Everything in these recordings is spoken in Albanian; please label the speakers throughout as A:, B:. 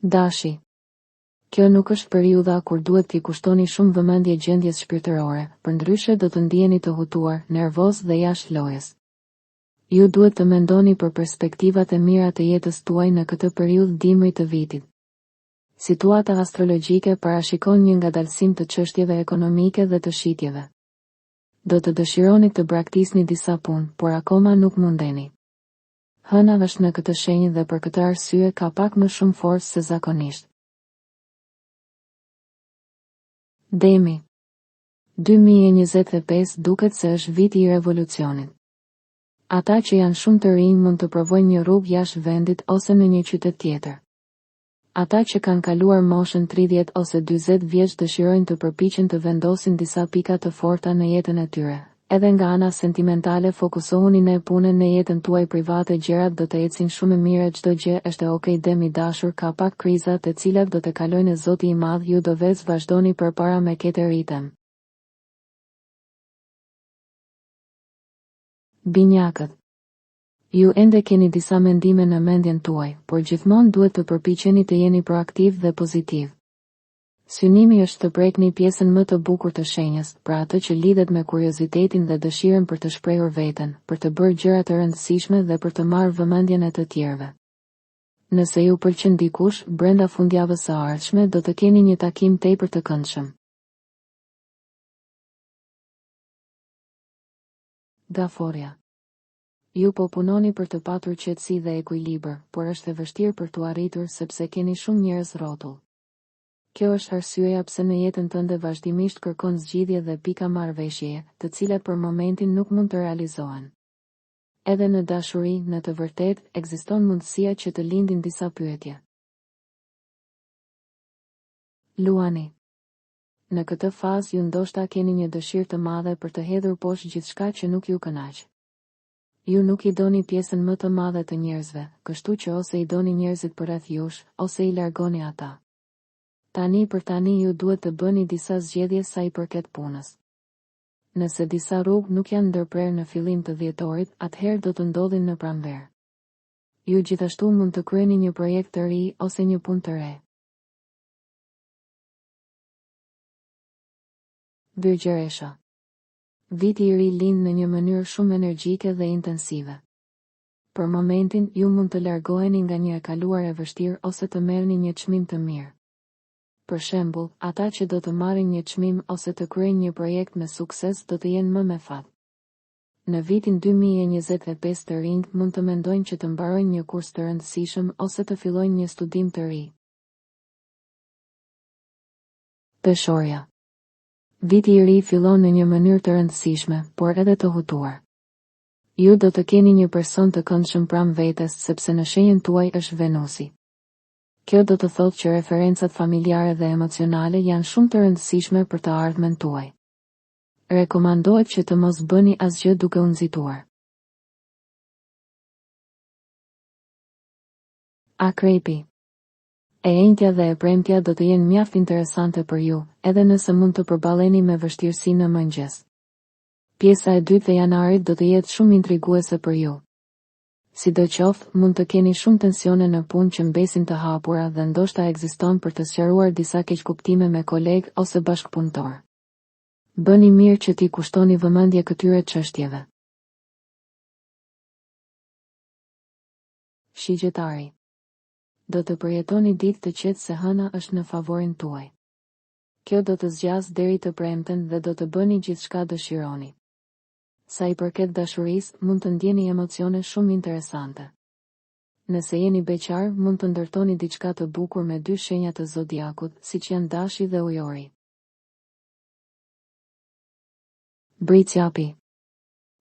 A: Dashi. Kjo nuk është periudha kur duhet t'i kushtoni shumë vëmendje gjendjes shpirtërore, përndryshe do të ndjeni të hutuar, nervoz dhe jashtë lojës. Ju duhet të mendoni për perspektivat e mira të jetës tuaj në këtë periudhë dimri të vitit. Situata astrologjike parashikon një ngadalësim të çështjeve ekonomike dhe të shitjeve. Do të dëshironi të braktisni disa punë, por akoma nuk mundeni. Hëna është në këtë shenjë dhe për këtë arsye ka pak më shumë forcë se zakonisht. Demi. 2025 duket se është viti i revolucionit. Ata që janë shumë të rinj mund të provojnë një rrugë jashtë vendit ose në një qytet tjetër. Ata që kanë kaluar moshën 30 ose 40 vjeç dëshirojnë të përpiqen të vendosin disa pika të forta në jetën e tyre. Edhe nga ana sentimentale fokusohuni në punën në jetën tuaj private, gjërat do të ecin shumë mirë, çdo gjë është okay. Demi dashur, ka pak kriza të cilat do të kalojnë, Zoti i Madh ju do vetë vazhdoni përpara me këtë ritëm. Binjakët. Ju ende keni disa mendime në mendjen tuaj, por gjithmonë duhet të përpiqeni të jeni proaktiv dhe pozitiv. Synimi është të prekni pjesën më të bukur të shenjës, pra atë që lidhet me kuriozitetin dhe dëshirën për të shprehur veten, për të bërë gjëra të rëndësishme dhe për të marrë vëmendjen e të tjerëve. Nëse ju pëlqen dikush, brenda fundjavës së ardhshme do të keni një takim tepër të këndshëm. Gaforia. Ju po punoni për të patur qetësi dhe ekuilibër, por është e vështirë për t'u arritur sepse keni shumë njerëz rrotull. Kjo është arsyeja pse në jetën tënde vazhdimisht kërkon zgjidhje dhe pika marrëveshjeje, të cilat për momentin nuk mund të realizohen. Edhe në dashuri, në të vërtetë, ekziston mundësia që të lindin disa pyetje. Luani. Në këtë fazë ju ndoshta keni një dëshirë të madhe për të hedhur poshtë gjithçka që nuk ju kënaq. Ju nuk i doni pjesën më të madhe të njerëzve, kështu që ose i doni njerëzit përreth jush, ose i largoni ata. Tani për tani ju duhet të bëni disa zgjedhje sa i përket punës. Nëse disa rrugë nuk janë ndërprerë në fillim të dhjetorit, atëherë do të ndodhin në pranverë. Ju gjithashtu mund të kryeni një projekt të ri ose një punë të re. Virgjëresha. Viti i ri lind në një mënyrë shumë energjike dhe intensive. Për momentin, ju mund të largoheni nga një e kaluar e vështirë ose të merrni një çmim të mirë. Për shembull, ata që do të marrin një çmim ose të kryejnë një projekt me sukses do të jenë më me fat. Në vitin 2025 të rinjt mund të mendojnë që të mbarojnë një kurs të rëndësishëm ose të fillojnë një studim të ri. Peshorja. Viti i ri fillon në një mënyrë të rëndësishme, por edhe të hutuar. Ju do të keni një person të këndshëm pranë vetes sepse në shenjën tuaj është Venusi. Kjo do të thotë që referencat familjare dhe emocionale janë shumë të rëndësishme për të ardhmen tuaj. Rekomandohet që të mos bëni asgjë duke u nxituar. Akrepi. E enjtja dhe e premtja do të jenë mjaft interesante për ju, edhe nëse mund të përballeni me vështirësi në mëngjes. Pjesa e dytë e janarit do të jetë shumë intriguese për ju. Sidoqoftë, mund të keni shumë tensione në punë që mbesin të hapura dhe ndoshta ekziston për të sqaruar disa keqkuptime me kolegë ose bashkëpunëtor. Bëni mirë që t'i kushtoni vëmendje këtyre çështjeve. Shigjetari. Do të përjetoni ditë të qetë se hëna është në favorin tuaj. Kjo do të zgjas deri të premten dhe do të bëni gjithçka dëshironi. Sa i përket dashurisë, mund të ndjeni emocione shumë interesante. Nëse jeni beqar, mund të ndërtoni diçka të bukur me dy shenjat të zodiakut, siç janë Dashi dhe Ujori. Bricjapi.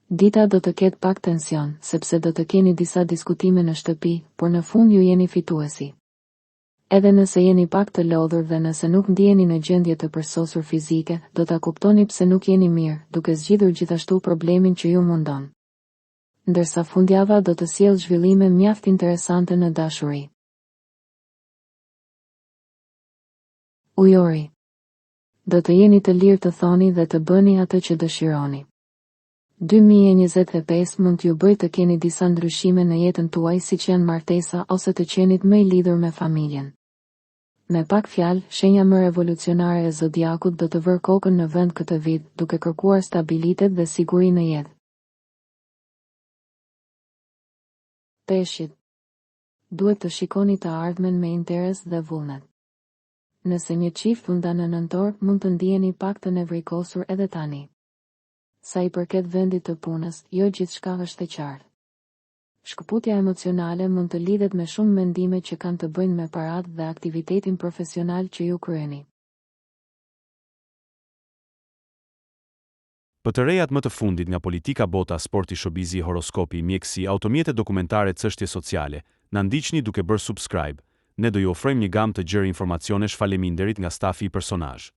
A: Dita do të ketë pak tension, sepse do të keni disa diskutime në shtëpi, por në fund ju jeni fituesi. Edhe nëse jeni pak të lodhur dhe nëse nuk ndjeni në gjendje të përsosur fizike, do ta kuptoni pse nuk jeni mirë, duke zgjidhur gjithashtu problemin që ju mundon. Ndërsa fundjava do të sjellë zhvillime mjaft interesante në dashuri. Ujori. Do të jeni të lirë të thoni dhe të bëni atë që dëshironi. 2025 mund t'ju bëjë të keni disa ndryshime në jetën tuaj, siç janë martesa ose të qenit më i lidhur me familjen. Me pak fjalë, shenja më revolucionare e zodiakut do të vërë kokën në vend këtë vit, duke kërkuar stabilitet dhe siguri në jetë. Peshqit. Duhet të shikoni të ardhmen me interes dhe vullnet. Nëse një çift u nda në nëntor, mund të ndiheni pak të nevrikosur edhe tani. Sa i përket vendit të punës, jo gjithçka është e qartë. Shkëputja emocionale mund të lidhet me shumë mendime që kanë të bëjnë me paratë dhe aktivitetin profesional që ju kryeni.
B: Për të rejat më të fundit nga politika, bota, sporti, showbizi, horoskopi, mjekësi, automjete dokumentare, çështje sociale, na ndiqni duke bërë subscribe. Ne do ju ofrojmë një gamë të gjerë informacionesh. Faleminderit nga stafi i personazh.